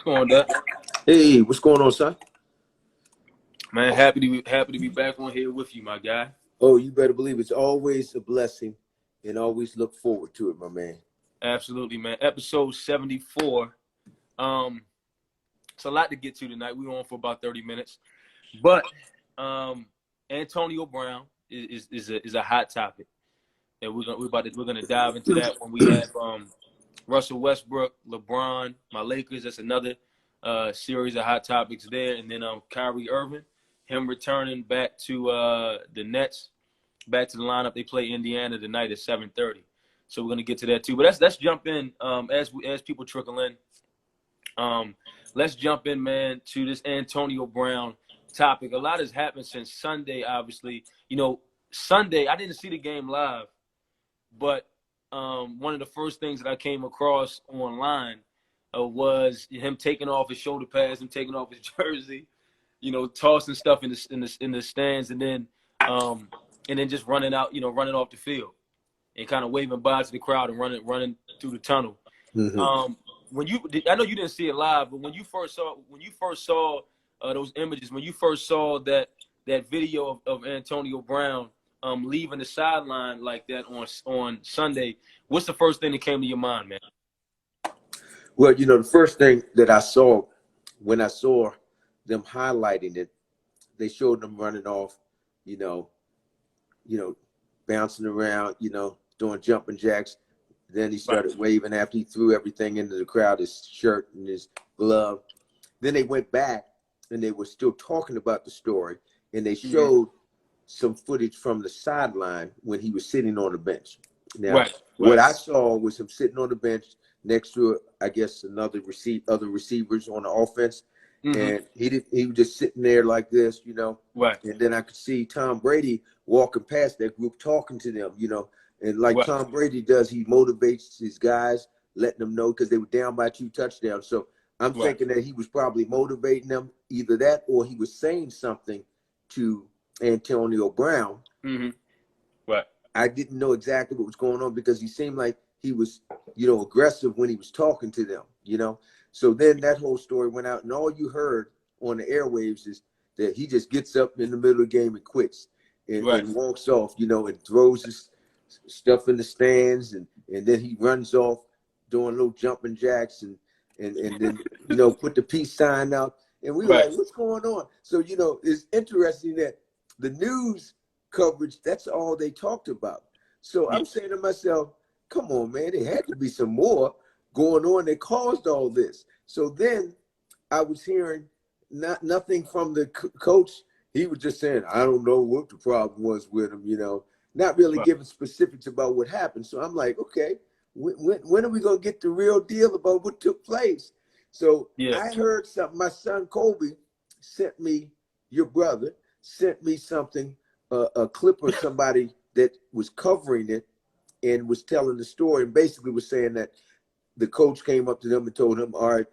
going, Doc? Hey, what's going on, son? Man, happy to be back on here with you, my guy. Oh, you better believe it's always a blessing, and always look forward to it, my man. Absolutely, man. Episode 74. It's a lot to get to tonight. We're on for about 30 minutes, but Antonio Brown is a hot topic, and we're gonna dive into that when we have Russell Westbrook, LeBron, my Lakers. That's another series of hot topics there, and then Kyrie Irving, him returning back to the Nets, back to the lineup. They play Indiana tonight at 7:30. So we're gonna get to that too. But let's jump in as people trickle in. Let's jump in, man, to this Antonio Brown topic. A lot has happened since Sunday, obviously. You know, Sunday, I didn't see the game live, but one of the first things that I came across online was him taking off his shoulder pads, him taking off his jersey, you know, tossing stuff in the stands, and then just running out, you know, running off the field and kind of waving bye to the crowd and running through the tunnel. Mm-hmm. I know you didn't see it live, but when you first saw those images, when you first saw that video of Antonio Brown leaving the sideline like that on Sunday, what's the first thing that came to your mind, man? Well, you know, the first thing that I saw when I saw them highlighting it, they showed them running off, you know, bouncing around, you know, doing jumping jacks. Then he started waving after he threw everything into the crowd, his shirt and his glove. Then they went back and they were still talking about the story, and they showed some footage from the sideline when he was sitting on the bench. Now, what I saw was him sitting on the bench next to, I guess, other receivers on the offense. And he was just sitting there like this, you know. And then I could see Tom Brady walking past that group talking to them, you know. And like Tom Brady does, he motivates his guys, letting them know because they were down by 2 touchdowns. So I'm thinking that he was probably motivating them, either that or he was saying something to Antonio Brown. I didn't know exactly what was going on because he seemed like he was, you know, aggressive when he was talking to them, you know. So then that whole story went out, and all you heard on the airwaves is that he just gets up in the middle of the game and quits and walks off, you know, and throws his stuff in the stands, and then he runs off doing little jumping jacks and then, you know, put the peace sign out. And we were like, what's going on? So, you know, it's interesting that the news coverage, that's all they talked about. So I'm saying to myself, come on, man, there had to be some more going on that caused all this. So then I was hearing nothing from the coach. He was just saying, I don't know what the problem was with him, you know, not really giving specifics about what happened. So I'm like, okay, when are we going to get the real deal about what took place? So I heard something. My son Colby sent me, your brother, sent me something, a clip of somebody that was covering it and was telling the story, and basically was saying that the coach came up to them and told him, all right,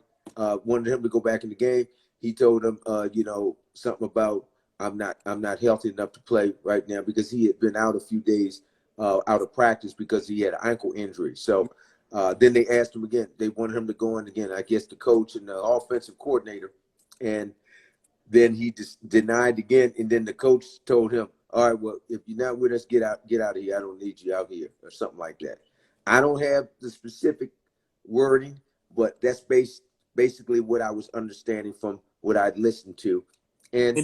wanted him to go back in the game. He told him, you know, something about, I'm not healthy enough to play right now, because he had been out a few days out of practice because he had an ankle injury. So then they asked him again. They wanted him to go in again, I guess the coach and the offensive coordinator. And then he just denied again. And then the coach told him, all right, well, if you're not with us, get out of here. I don't need you out here, or something like that. I don't have the specific wording, but that's basically what I was understanding from what I'd listened to. And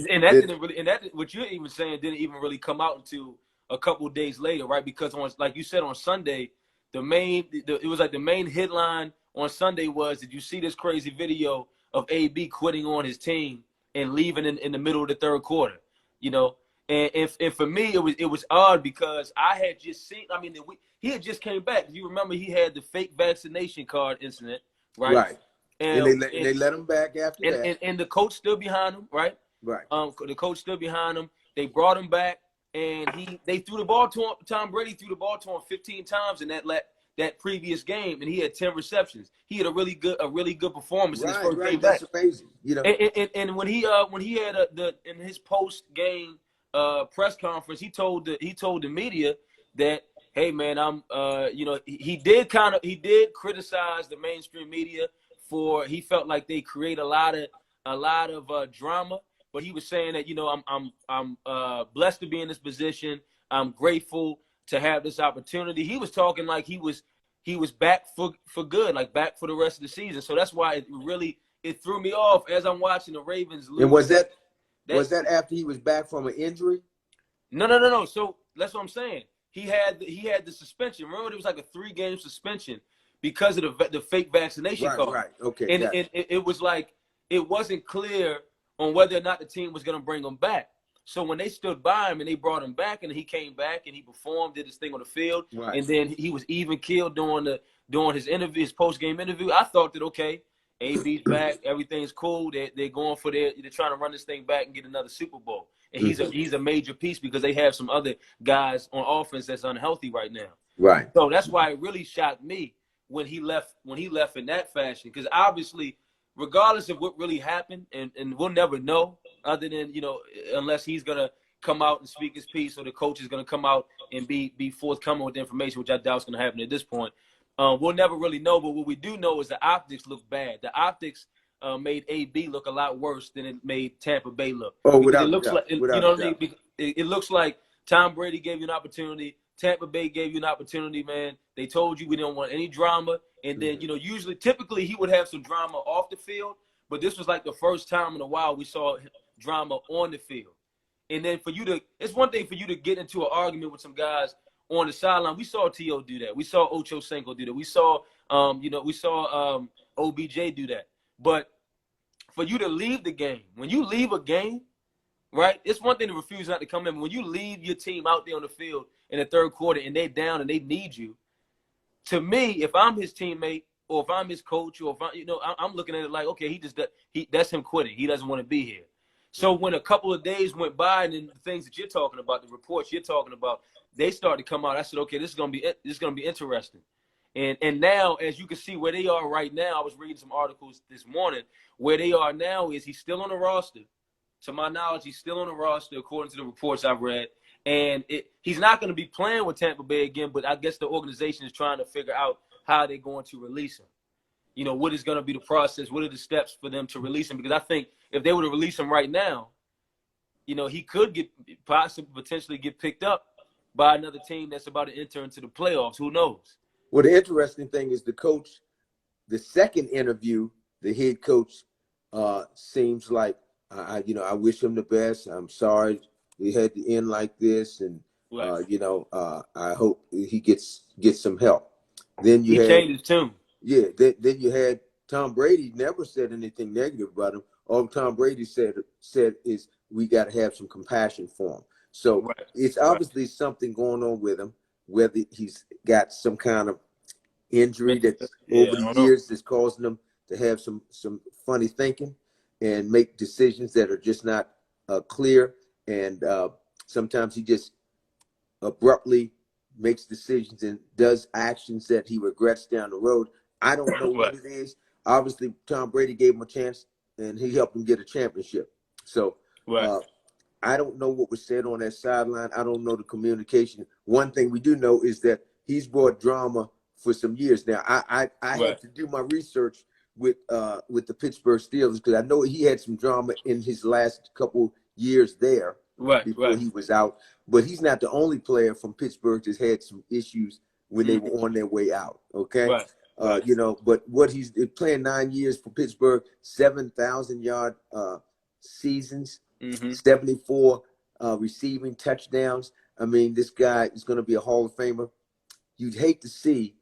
what you're even saying didn't even really come out until a couple of days later, right? Because like you said, on Sunday, the main headline on Sunday was, did you see this crazy video of AB quitting on his team and leaving in the middle of the third quarter? You know, and for me it was odd because I had just seen. I mean, he had just came back. You remember he had the fake vaccination card incident, right? Right. And they let him back after that. And the coach stood behind him, right? Right. The coach stood behind him. They brought him back, and they threw the ball to him. Tom Brady threw the ball to him 15 times in that previous game, and he had 10 receptions. He had a really good performance in his first game back. That's amazing. You know. And when he had in his post game press conference, he told the media that, hey man, I'm you know, he did criticize the mainstream media he felt like they create a lot of drama. But he was saying that, you know, I'm blessed to be in this position. I'm grateful to have this opportunity. He was talking like he was back for good, like back for the rest of the season. So that's why it threw me off as I'm watching the Ravens lose. And was that after he was back from an injury? No. So that's what I'm saying. He had the suspension. Remember, it was like a 3-game suspension because of the fake vaccination card. Right. Okay. And it was like it wasn't clear on whether or not the team was going to bring him back. So when they stood by him and they brought him back and he came back and he performed, did his thing on the field, right. And then he was even killed during his interview, his post-game interview. I thought that, okay, AB's back, everything's cool. They're going for they're trying to run this thing back and get another Super Bowl. And he's a major piece because they have some other guys on offense that's unhealthy right now. Right. So that's why it really shocked me when he left in that fashion, because obviously, regardless of what really happened, and we'll never know other than, you know, unless he's going to come out and speak his piece or the coach is going to come out and be forthcoming with the information, which I doubt is going to happen at this point. We'll never really know, but what we do know is the optics look bad. The optics made AB look a lot worse than it made Tampa Bay look. Oh, without it looks doubt. like you know what I mean? It looks like Tom Brady gave you an opportunity. Tampa Bay gave you an opportunity, man. They told you we didn't want any drama. And then, you know, typically he would have some drama off the field, but this was like the first time in a while we saw drama on the field. And then it's one thing for you to get into an argument with some guys on the sideline. We saw T.O. do that. We saw Ocho Cinco do that. We saw, OBJ do that. But for you to leave the game, when you leave a game, right, it's one thing to refuse not to come in. When you leave your team out there on the field in the third quarter and they're down and they need you, to me, if I'm his teammate or if I'm his coach or if I'm looking at it like, okay, that's him quitting. He doesn't want to be here. So when a couple of days went by and then the things that you're talking about, the reports you're talking about, they started to come out. I said, okay, this is gonna be interesting. And now, as you can see where they are right now, I was reading some articles this morning. Where they are now is he's still on the roster. To my knowledge, he's still on the roster according to the reports I've read. And he's not going to be playing with Tampa Bay again, but I guess the organization is trying to figure out how they're going to release him. You know, what is going to be the process? What are the steps for them to release him? Because I think if they were to release him right now, you know, he could potentially get picked up by another team that's about to enter into the playoffs. Who knows? Well, the interesting thing is the second interview, the head coach seems like, I wish him the best. I'm sorry we had to end like this, and I hope he gets some help. Then he changed his tune. Yeah. Then you had Tom Brady. Never said anything negative about him. All Tom Brady said is we got to have some compassion for him. So it's obviously something going on with him, whether he's got some kind of injury that over the years that's causing him to have some funny thinking and make decisions that are just not clear. And sometimes he just abruptly makes decisions and does actions that he regrets down the road. I don't know what it is. Obviously, Tom Brady gave him a chance, and he helped him get a championship. So I don't know what was said on that sideline. I don't know the communication. One thing we do know is that he's brought drama for some years now. I had to do my research with the Pittsburgh Steelers because I know he had some drama in his last couple years there before he was out. But he's not the only player from Pittsburgh that's had some issues when they were on their way out. Okay, but what he's playing 9 years for Pittsburgh, 7,000-yard seasons, 74 receiving touchdowns. I mean, this guy is going to be a Hall of Famer. You'd hate to see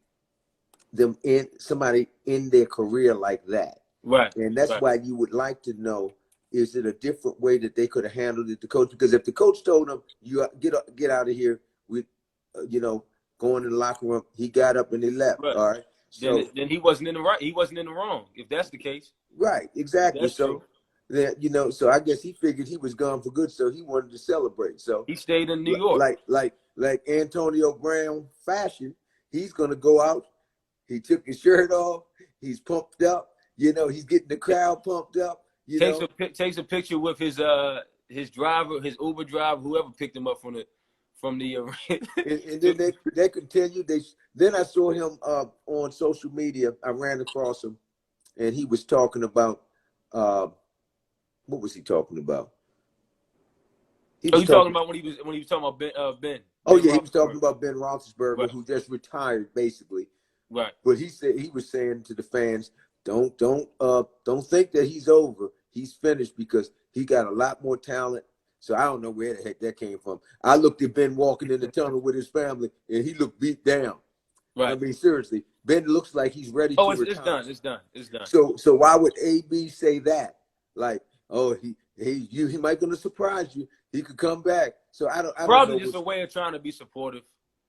them somebody in their career like that. And that's why you would like to know, is it a different way that they could have handled it, the coach? Because if the coach told him, you get out of here with, going in the locker room, he got up and he left. All right. So then he wasn't in the right. He wasn't in the wrong, if that's the case. Right. Exactly. That's so then, so I guess he figured he was gone for good, so he wanted to celebrate. So he stayed in New York. Like Antonio Brown fashion, he's gonna go out. He took his shirt off. He's pumped up. He's getting the crowd pumped up. Takes a picture with his driver, his Uber driver, whoever picked him up from the and then they continued. Then I saw him on social media. I ran across him, and he was talking about what was he talking about? He was you talking about when he was talking about Ben? Oh Ben yeah, he was talking about Ben Roethlisberger, right. who just retired basically. Right. But he was saying to the fans, don't think that he's over. He's finished because he got a lot more talent. So I don't know where the heck that came from. I looked at Ben walking in the tunnel with his family, and he looked beat down. Right. I mean, seriously, Ben looks like he's ready to retire. It's done. So why would AB say that? Like, oh, he might gonna surprise you. He could come back. So I don't Probably know just a way of trying to be supportive.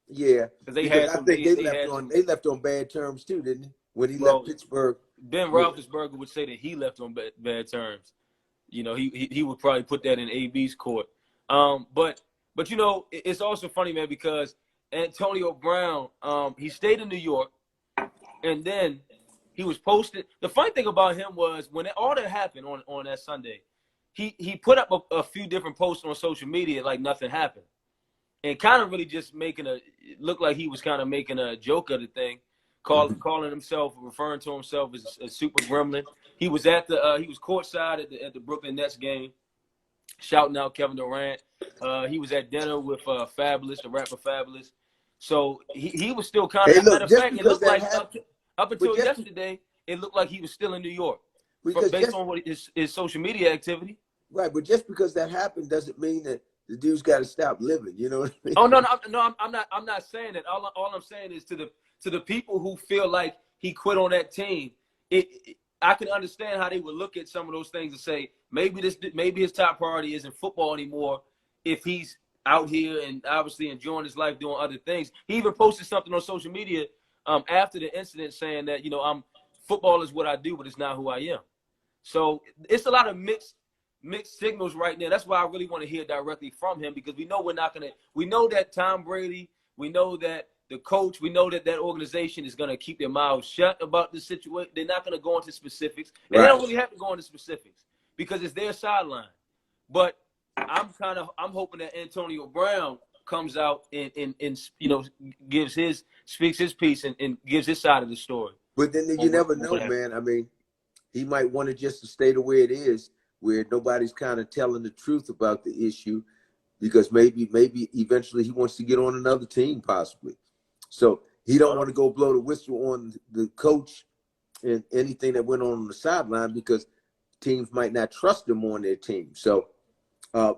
Yeah, because I think they left on bad terms too, didn't they? When he left Pittsburgh. Ben Roethlisberger would say that he left on bad terms. You know, he would probably put that in AB's court. But you know, it's also funny, man, because Antonio Brown, he stayed in New York, and then he was posted. The funny thing about him was when all that happened on that Sunday, he put up a few different posts on social media like nothing happened, and kind of really just look like he was kind of making a joke of the thing, calling himself, referring to himself as a super gremlin. He was he was courtside at the Brooklyn Nets game, shouting out Kevin Durant. He was at dinner with Fabulous, the rapper Fabulous. So he was still kind of. Matter of fact, it looked like up until yesterday, it looked like he was still in New York, based on what his social media activity. Right, but just because that happened doesn't mean that the dude's got to stop living. You know what I mean? Oh no, I'm not saying that. All I'm saying is to the people who feel like he quit on that team. I can understand how they would look at some of those things and say maybe his top priority isn't football anymore if he's out here and obviously enjoying his life doing other things. He even posted something on social media after the incident saying that, you know, football is what I do, but it's not who I am. So it's a lot of mixed signals right now. That's why I really want to hear directly from him, because we know we know that Tom Brady, we know that the coach, we know that organization is going to keep their mouths shut about the situation. They're not going to go into specifics. And They don't really have to go into specifics because it's their sideline. But I'm hoping that Antonio Brown comes out and you know, speaks his piece and gives his side of the story. But then you never know, man. I mean, he might want it just to stay the way it is, where nobody's kind of telling the truth about the issue, because maybe eventually he wants to get on another team, possibly. So he don't want to go blow the whistle on the coach and anything that went on the sideline, because teams might not trust him on their team. So I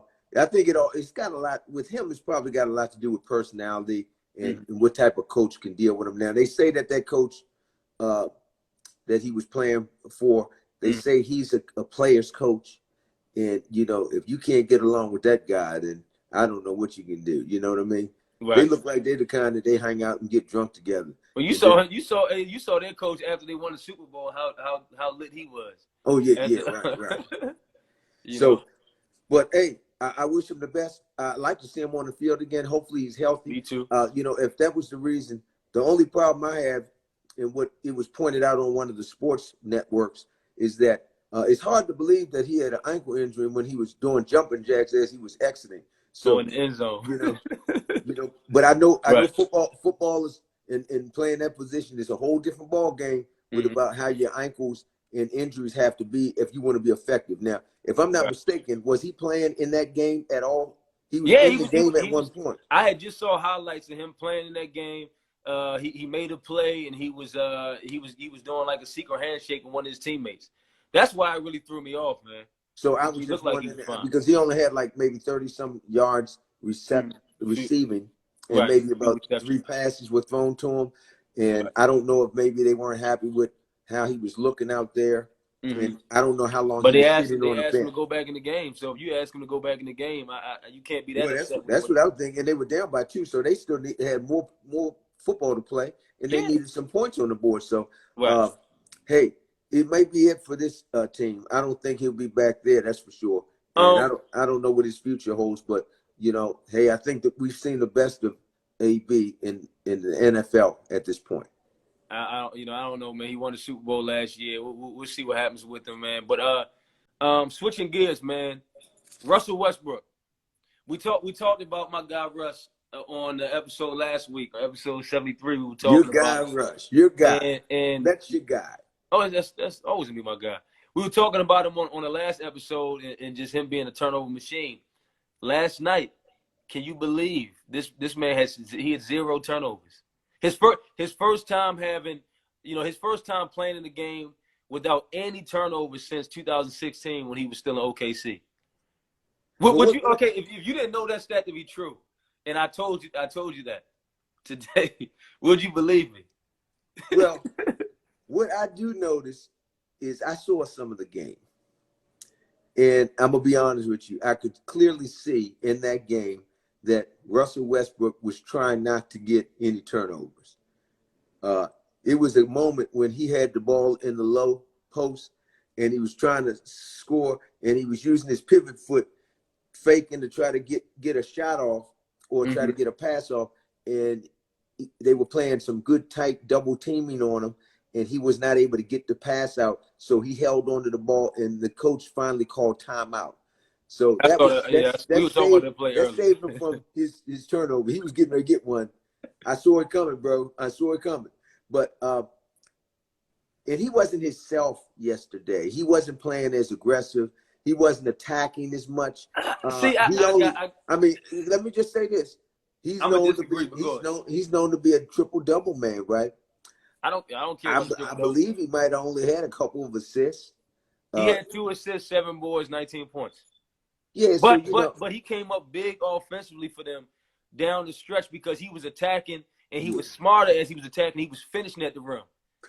think it's got a lot with him. It's probably got a lot to do with personality and what type of coach can deal with him. Now they say that coach that he was playing for, they say he's a player's coach, and you know, if you can't get along with that guy, then I don't know what you can do. You know what I mean? Right. They look like they're the kind that they hang out and get drunk together. Well, you saw their coach after they won the Super Bowl, how lit he was. Oh yeah, right. But hey, I wish him the best. I'd like to see him on the field again. Hopefully he's healthy. Me too. You know, if that was the reason, the only problem I have, and what it was pointed out on one of the sports networks, is that it's hard to believe that he had an ankle injury when he was doing jumping jacks as he was exiting. So in the end zone. You know, but I know football is in playing that position is a whole different ball game with about how your ankles and injuries have to be if you want to be effective. Now, if I'm not mistaken, was he playing in that game at all? He was in the game at one point. I had just saw highlights of him playing in that game. He made a play, and he was doing like a secret handshake with one of his teammates. That's why it really threw me off, man. So I was just wondering, because he only had like maybe 30-some yards receiving, and maybe about 3 passes were thrown to him. And I don't know if maybe they weren't happy with how he was looking out there. And I don't know how long he was sitting on the bench. But they asked him to go back in the game. So if you ask him to go back in the game, you can't be that upset. That's what I was thinking. And they were down by 2, so they still had more football to play, and they needed some points on the board. So, hey, it might be it for this team. I don't think he'll be back there. That's for sure. And I don't know what his future holds, but you know, hey, I think that we've seen the best of AB in the NFL at this point. I don't know, man. He won the Super Bowl last year. We'll see what happens with him, man. But switching gears, man. Russell Westbrook. We talked about my guy Russ on the episode last week, or episode 73. We were talking about your guy Russ. Your guy. And that's your guy. Oh, that's always gonna be my guy. We were talking about him on the last episode and just him being a turnover machine. Last night, can you believe this man had 0 turnovers? His first time having, his first time playing in the game without any turnovers since 2016 when he was still in OKC. If you didn't know that stat to be true, and I told you that today, would you believe me? Well, what I do notice is I saw some of the game. And I'm going to be honest with you. I could clearly see in that game that Russell Westbrook was trying not to get any turnovers. It was a moment when he had the ball in the low post and he was trying to score and he was using his pivot foot faking to try to get a shot off or try to get a pass off. And they were playing some good tight double teaming on him. And he was not able to get the pass out, so he held onto the ball, and the coach finally called timeout. So that saved him from his turnover. He was getting ready to get one. I saw it coming, bro. I saw it coming. But and he wasn't himself yesterday. He wasn't playing as aggressive. He wasn't attacking as much. Let me just say this: he's known to be a triple-double man, right? I don't care. I believe he might have only had a couple of assists. He had 2 assists, 7 boards, 19 points. Yeah, but he came up big offensively for them down the stretch because he was attacking and he was smarter as he was attacking. He was finishing at the rim.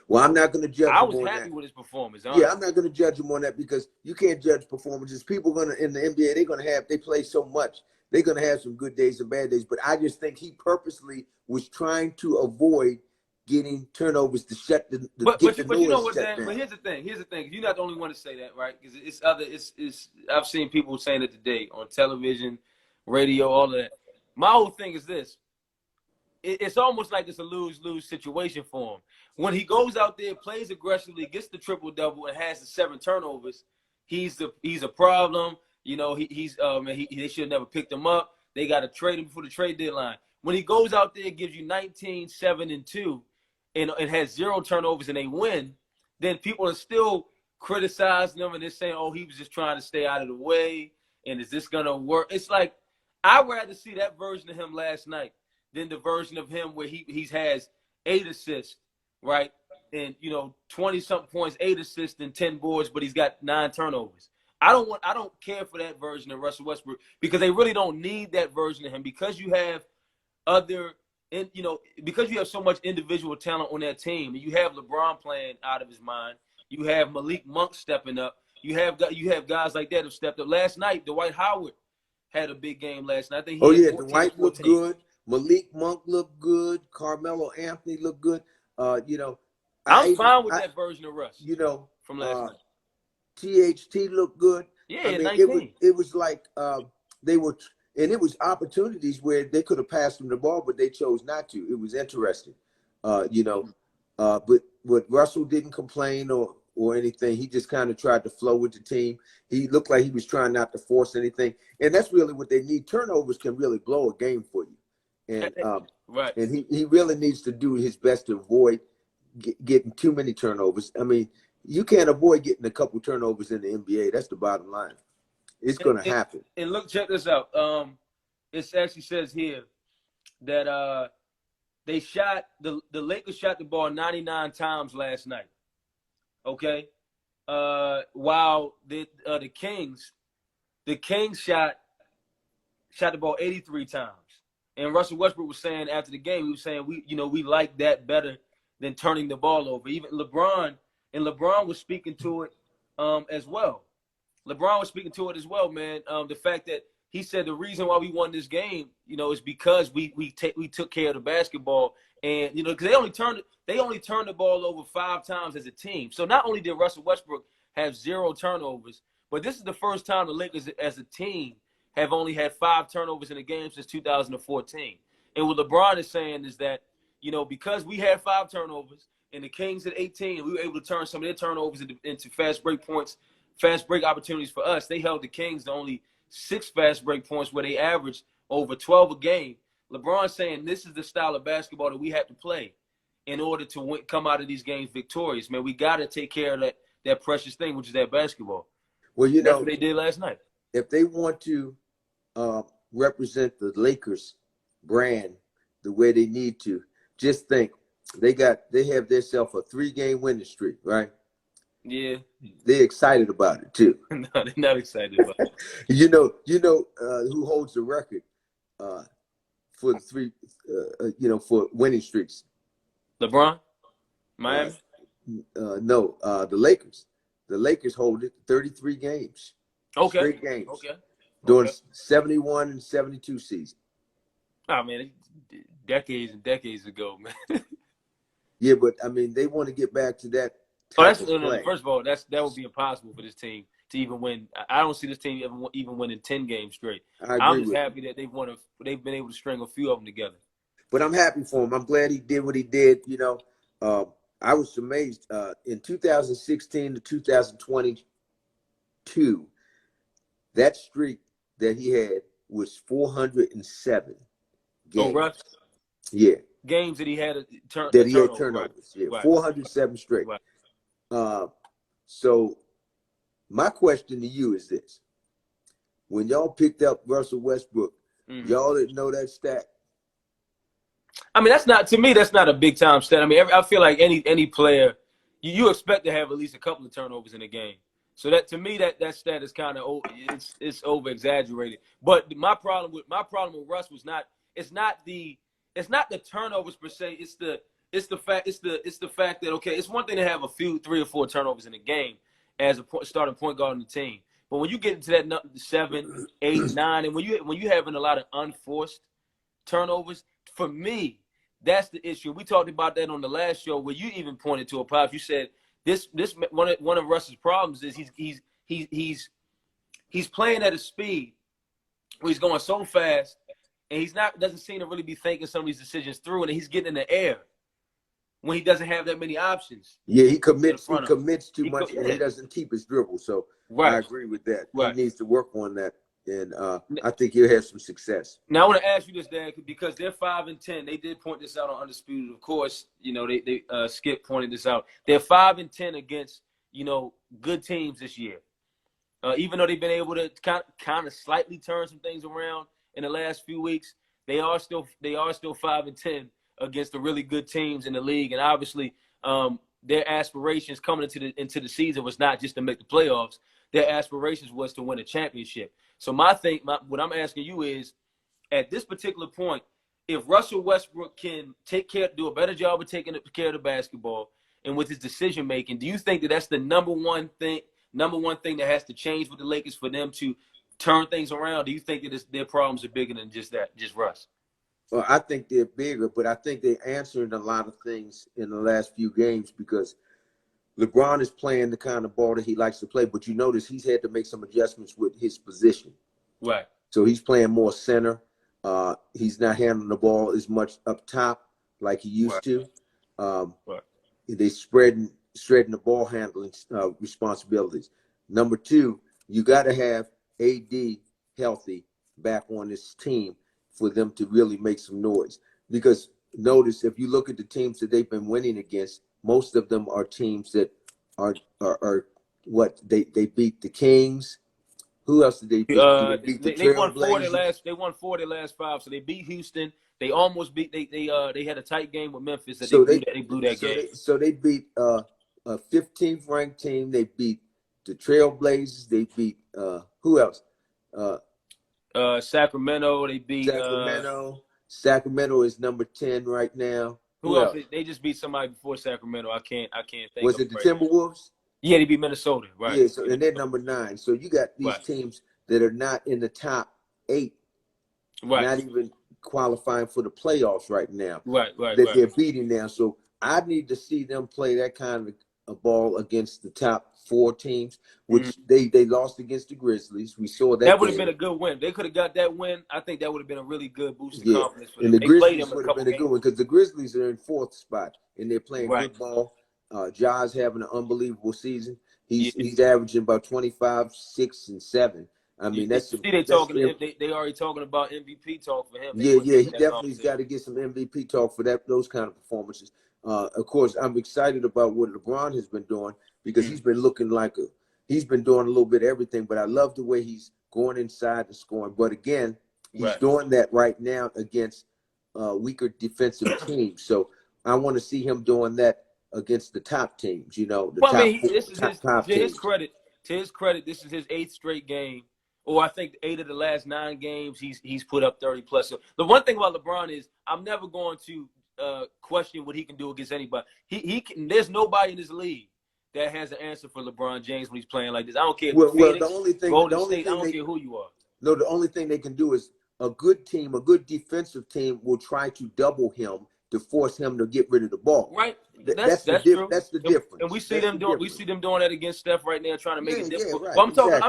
Well, I'm not going to judge him on that. I was happy with his performance. Yeah, I'm not going to judge him on that because you can't judge performances. People in the NBA, they play so much. They're going to have some good days and bad days. But I just think he purposely was trying to avoid getting turnovers to shut the but you know what, Dan? But here's the thing. You're not the only one to say that, right? Because I've seen people saying it today on television, radio, all of that. My whole thing is this. It's almost like it's a lose-lose situation for him. When he goes out there, plays aggressively, gets the triple-double, and has the 7 turnovers, he's a problem. They should have never picked him up. They got to trade him before the trade deadline. When he goes out there and gives you 19, 7, and 2, and has 0 turnovers and they win, then people are still criticizing them and they're saying, oh, he was just trying to stay out of the way, and is this going to work? It's like I'd rather see that version of him last night than the version of him where he has 8 assists, right, and 20-something points, 8 assists and 10 boards, but he's got 9 turnovers. I don't care for that version of Russell Westbrook because they really don't need that version of him because you have because you have so much individual talent on that team, and you have LeBron playing out of his mind, you have Malik Monk stepping up, you have guys like that who stepped up. Last night, Dwight Howard had a big game last night. I think Dwight looked good. Malik Monk looked good. Carmelo Anthony looked good. I'm fine with that version of Russ. From last night. THT looked good. Yeah, 19. It was like they were. And it was opportunities where they could have passed him the ball, but they chose not to. It was interesting, but Russell didn't complain or anything. He just kind of tried to flow with the team. He looked like he was trying not to force anything, and that's really what they need. Turnovers can really blow a game for you, and right. And he really needs to do his best to avoid getting too many turnovers. I mean, you can't avoid getting a couple turnovers in the NBA. That's the bottom line. It's going to happen. And look, check this out. It actually says here that they shot the Lakers shot the ball 99 times last night. Okay, while the Kings shot the ball 83 times. And Russell Westbrook was saying after the game, he was saying we like that better than turning the ball over. Even LeBron was speaking to it as well. LeBron was speaking to it as well, man. The fact that he said the reason why we won this game, is because we took care of the basketball, and because they only turned the ball over 5 times as a team. So not only did Russell Westbrook have 0 turnovers, but this is the first time the Lakers as a team have only had 5 turnovers in a game since 2014. And what LeBron is saying is that because we had 5 turnovers and the Kings had 18, we were able to turn some of their turnovers into fast break points. Fast break opportunities for us. They held the Kings to only 6 fast break points where they averaged over 12 a game. LeBron saying this is the style of basketball that we have to play. in order to come out of these games victorious. Man, we got to take care of that precious thing, which is that basketball. Well, That's what they did last night. If they want to represent the Lakers brand the way they need to, just think they have themselves a 3-game winning streak, right? Yeah. They're excited about it too. No, they're not excited about it. You know who holds the record for the 3 for winning streaks? LeBron? Miami? No, the Lakers. The Lakers hold it 33 games. Okay. Straight games. Okay. During 71 and 72 season. Oh, man, decades and decades ago, man. Yeah, but, I mean, they want to get back to that First of all, that would be impossible for this team to even win. I don't see this team even winning 10 games straight. I'm just happy that they've been able to string a few of them together. But I'm happy for him. I'm glad he did what he did. You know, I was amazed in 2016 to 2022. That streak that he had was 407 games. Oh, Russ? Yeah. Games that he had turnovers. Right. Yeah, right. 407 straight. Right. So my question to you is this. When y'all picked up Russell Westbrook, y'all didn't know that stat? I mean, that's not a big time stat. I mean, I feel like any player, you expect to have at least a couple of turnovers in a game. So that, to me, that stat is kind of it's over exaggerated. But my problem with Russ was not the turnovers per se. It's the fact that, okay, it's one thing to have a few 3 or 4 turnovers in a game as a starting point guard on the team, but when you get into that 7, 8, 9, and when you having a lot of unforced turnovers, for me, that's the issue. We talked about that on the last show where you even pointed to a Pops. You said this one of Russ's problems is he's playing at a speed where he's going so fast, and doesn't seem to really be thinking some of these decisions through, and he's getting in the air when he doesn't have that many options. Yeah, he commits too much, and he doesn't keep his dribble. So I agree with that. Right. He needs to work on that, and I think he'll have some success. Now I want to ask you this, Dad, because they're 5-10. They did point this out on Undisputed. Of course, you know they Skip pointed this out. They're 5-10 against good teams this year. Even though they've been able to kind of slightly turn some things around in the last few weeks, they are still 5-10 against the really good teams in the league. And obviously, their aspirations coming into the season was not just to make the playoffs. Their aspirations was to win a championship. So what I'm asking you is, at this particular point, if Russell Westbrook can do a better job of taking care of the basketball and with his decision making, do you think that that's the number one thing that has to change with the Lakers for them to turn things around? Do you think that their problems are bigger than just Russ? Well, I think they're bigger, but I think they're answering a lot of things in the last few games because LeBron is playing the kind of ball that he likes to play, but you notice he's had to make some adjustments with his position. Right. So he's playing more center. He's not handling the ball as much up top like he used to. They shredding the ball handling responsibilities. Number 2, you got to have AD healthy back on this team for them to really make some noise. Because notice, if you look at the teams that they've been winning against, most of them are teams that are what they beat the Kings. Who else did they beat? They won 4 of their last 5. So they beat Houston. They almost beat. They had a tight game with Memphis. They blew that game. So they beat a 15th ranked team. They beat the Trailblazers. They beat who else? Sacramento. They beat Sacramento. Sacramento is number 10 right now. Who else? They just beat somebody before Sacramento. I can't think. Was it the Timberwolves? Yeah, they beat Minnesota, right? Yeah, and they're number 9. So you got these teams that are not in the top 8, not even qualifying for the playoffs right now. They're beating now. So I need to see them play that kind of a ball against the top 4 teams, which they lost against the Grizzlies. We saw that. That would have been a good win. They could have got that win. I think that would have been a really good boost of confidence for them. And the Grizzlies would have been a good one because the Grizzlies are in 4th spot and they're playing good ball. Ja's having an unbelievable season. He's averaging about 25, 6, and 7. I mean, they already talking about MVP talk for him. He definitely's got to get some MVP talk for those kind of performances. Of course, I'm excited about what LeBron has been doing because he's been looking like he's been doing a little bit of everything. But I love the way he's going inside and scoring. But again, he's doing that right now against weaker defensive teams. So I want to see him doing that against the top teams. You know, the Well, top I mean, this is top to his teams. credit. To his credit, this is his 8th straight game, or I think 8 of the last 9 games he's put up 30 plus. So the one thing about LeBron is I'm never going to question what he can do against anybody. He can. There's nobody in this league that has an answer for LeBron James when he's playing like this. I don't care if Phoenix, the only thing, Golden State. I don't care who you are. No, the only thing they can do is a good team, a good defensive team will try to double him to force him to get rid of the ball. Right. That's true. That's the difference. And we see them doing that against Steph right now, trying to make it difficult. Yeah, right, But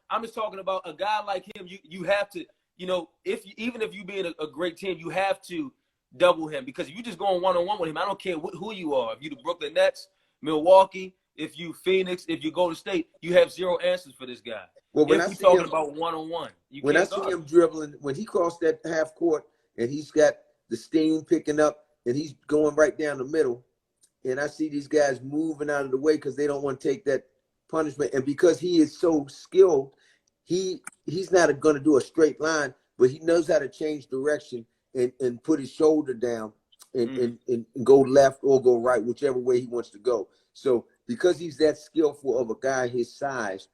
I'm just talking about a guy like him. You have to, even if you being a great team, you have to double him, because if you just going one-on-one with him, I don't care who you are. If you the Brooklyn Nets, Milwaukee, if you Phoenix, if you Golden State, you have 0 answers for this guy. Well, when if you're talking about one-on-one, when I see him dribbling, when he crossed that half court and he's got the steam picking up and he's going right down the middle, and I see these guys moving out of the way because they don't want to take that punishment, and because he is so skilled, he's not going to do a straight line, but he knows how to change direction and put his shoulder down and go left or go right, whichever way he wants to go. So because he's that skillful of a guy his size,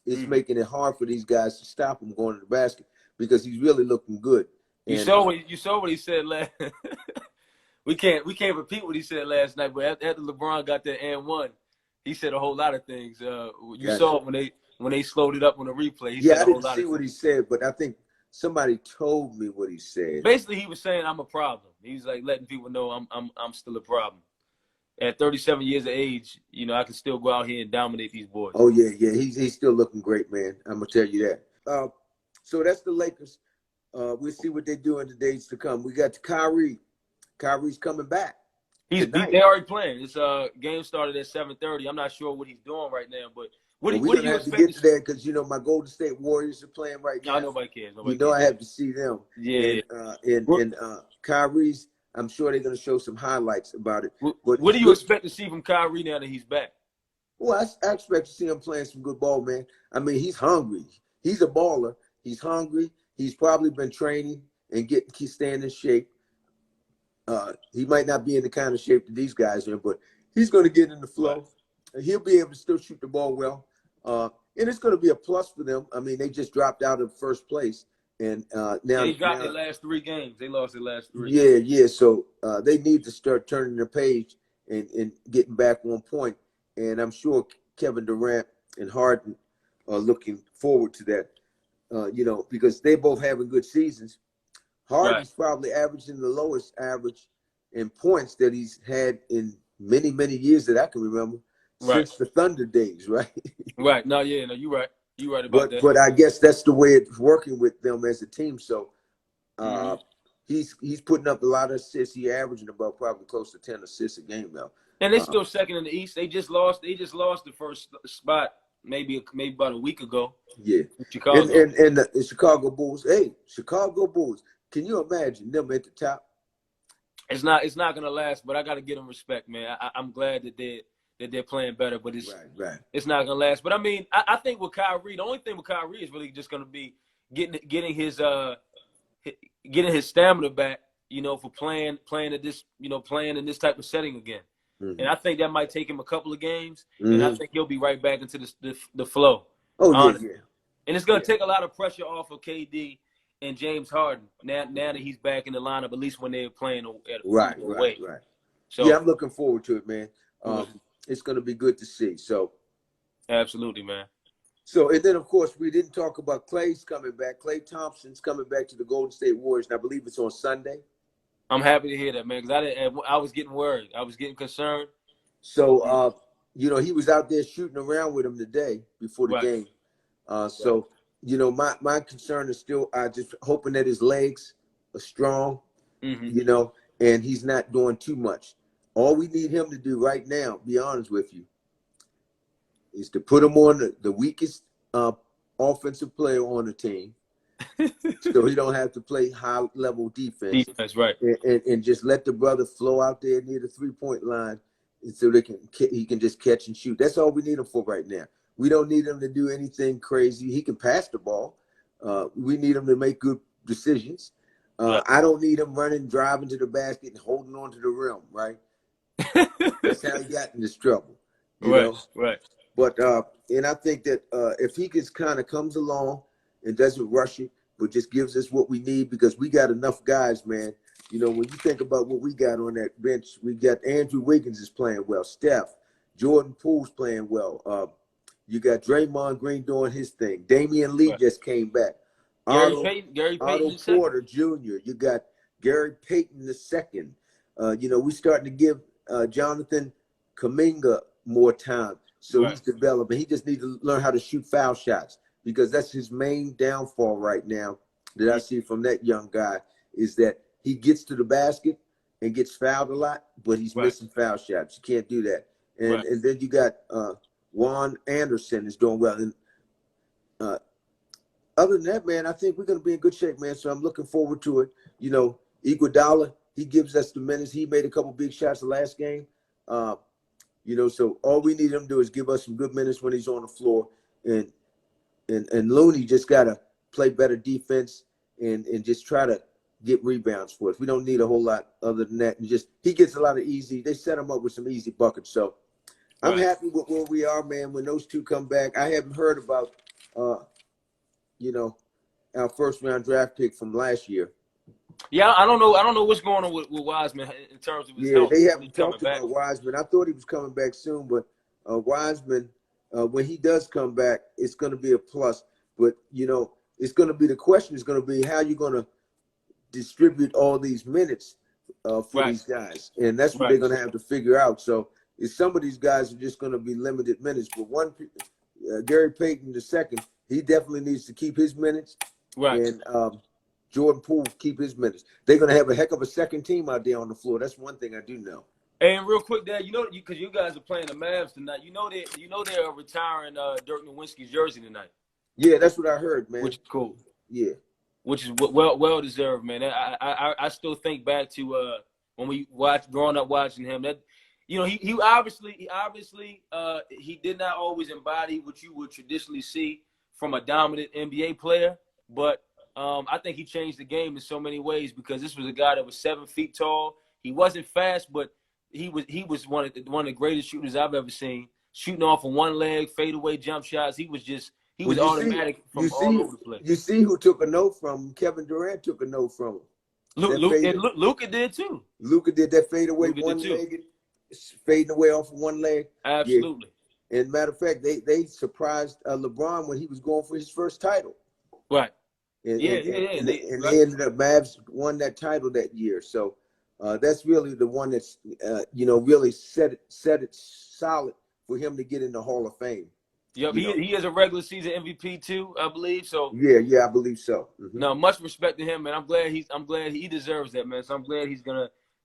it's making it hard for these guys to stop him going to the basket because he's really looking good. You saw what he said last. we can't repeat what he said last night, but after LeBron got that and one, he said a whole lot of things. You saw it when they slowed it up on the replay. He said a whole lot of things. I didn't see what he said, but I think somebody told me what he said. Basically, he was saying I'm a problem. He's like letting people know I'm still a problem. At 37 years of age, I can still go out here and dominate these boys. Oh yeah. He's still looking great, man. I'm gonna tell you that. So that's the Lakers. We'll see what they do in the days to come. We got Kyrie. Kyrie's coming back. They already playing. This game started at 7:30. I'm not sure what he's doing right now, but what do you have to get to that because my Golden State Warriors are playing right now. Nobody cares. I have to see them. Yeah. And Kyrie's, I'm sure they're going to show some highlights about it. What do you expect to see from Kyrie now that he's back? Well, I expect to see him playing some good ball, man. I mean, he's hungry. He's a baller. He's hungry. He's probably been training and staying in shape. He might not be in the kind of shape that these guys are in, but he's going to get in the flow. Right. He'll be able to still shoot the ball well. And it's going to be a plus for them. I mean, they just dropped out of first place. And now they dropped their last 3 games. They lost their last 3. Yeah. So they need to start turning their page and getting back on point. And I'm sure Kevin Durant and Harden are looking forward to that, because they're both having good seasons. Harden's probably averaging the lowest average in points that he's had in many, many years that I can remember since the Thunder days, right? Right. No, you're right. You're right about that. But I guess that's the way it's working with them as a team. So he's putting up a lot of assists. He's averaging about probably close to 10 assists a game now. And they're still second in the East. They just lost the first spot maybe about a week ago. Yeah. Chicago. And the Chicago Bulls. Hey, Chicago Bulls. Can you imagine them at the top? It's not gonna last, but I gotta give them respect, man. I'm glad that they're playing better, but it's not gonna last. But I mean, I think with Kyrie, the only thing with Kyrie is really just gonna be getting his stamina back, for playing at this, playing in this type of setting again. Mm-hmm. And I think that might take him a couple of games, and I think he'll be right back into the flow. Oh yeah. And it's gonna take a lot of pressure off of KD and James Harden now that he's back in the lineup, at least when they're playing right. So yeah, I'm looking forward to it, man. It's going to be good to see. So absolutely, man. So and then of course we didn't talk about Klay's coming back. Klay Thompson's coming back to the Golden State Warriors, and I believe it's on Sunday. I'm happy to hear that, man, because I was getting worried. I was getting concerned. So he was out there shooting around with him today before the game. So. My concern is still just hoping that his legs are strong, and he's not doing too much. All we need him to do right now, be honest with you, is to put him on the weakest offensive player on the team so he don't have to play high level defense. Defense, right? And just let the brother flow out there near the 3-point line, so he can just catch and shoot. That's all we need him for right now. We don't need him to do anything crazy. He can pass the ball. We need him to make good decisions. I don't need him driving to the basket and holding on to the rim, right? That's how he got in this trouble. You know? Right. But and I think that if he just kind of comes along and doesn't rush it, but just gives us what we need, because we got enough guys, man. You know, when you think about what we got on that bench, we got Andrew Wiggins is playing well, Steph, Jordan Poole's playing well. You got Draymond Green doing his thing. Damian Lee just came back. Gary Otto Payton Porter Jr. You got Gary Payton II. You know, we starting to give Jonathan Kuminga more time, so he's developing. He just needs to learn how to shoot foul shots, because that's his main downfall right now that I see from that young guy, is that he gets to the basket and gets fouled a lot, but he's missing foul shots. You can't do that. And then you got Juan Anderson is doing well. And other than that, man, I think we're going to be in good shape, man. So I'm looking forward to it. You know, Iguodala, he gives us the minutes. He made a couple big shots the last game. You know, so all we need him to do is give us some good minutes when he's on the floor. And Looney just got to play better defense and just try to get rebounds for us. We don't need a whole lot other than that. And just he gets a lot of easy. They set him up with some easy buckets. So I'm happy with where we are, man. When those two come back, I haven't heard about, you know, our first round draft pick from last year. Yeah, I don't know what's going on with Wiseman in terms of his health. They haven't talked about Wiseman. I thought he was coming back soon, but Wiseman, when he does come back, it's going to be a plus. But, you know, it's going to be, the question is going to be how you're going to distribute all these minutes for these guys. And that's what they're going to have to figure out. So if some of these guys are just going to be limited minutes, but Gary Payton II, he definitely needs to keep his minutes. And Jordan Poole keep his minutes. They're going to have a heck of a second team out there on the floor. That's one thing I do know. And real quick, Dad, you know, because you guys are playing the Mavs tonight, you know they're retiring Dirk Nowitzki's jersey tonight. Yeah, that's what I heard, man. Which is cool. Yeah. Which is well deserved, man. I still think back to when we growing up watching him. That, you know, he obviously he did not always embody what you would traditionally see from a dominant NBA player, but I think he changed the game in so many ways, because this was a guy that was 7 feet tall. He wasn't fast, but he was one of the greatest shooters I've ever seen. Shooting off of one leg, fadeaway jump shots. He was automatic from all over the place. You see who took a note from him? Kevin Durant took a note from him. Luka did too. Luka did that fadeaway one-legged, fading away off of one leg. Absolutely. Yeah. And matter of fact, they surprised LeBron when he was going for his first title. Right. And they ended up, Mavs won that title that year. So that's really the one that's you know, really set it solid for him to get in the Hall of Fame. Yep, he is a regular season MVP too, I believe. So yeah, I believe so. Mm-hmm. No, much respect to him, man. I'm glad he deserves that, man. So I'm glad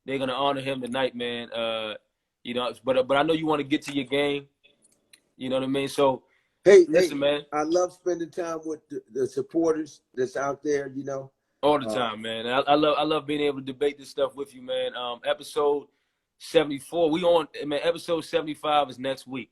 they're gonna honor him tonight, man. You know, but I know you want to get to your game. You know what I mean? So listen, man. I love spending time with the supporters that's out there. You know, all the time, man. And I love being able to debate this stuff with you, man. Episode 74, we on, man. Episode 75 is next week.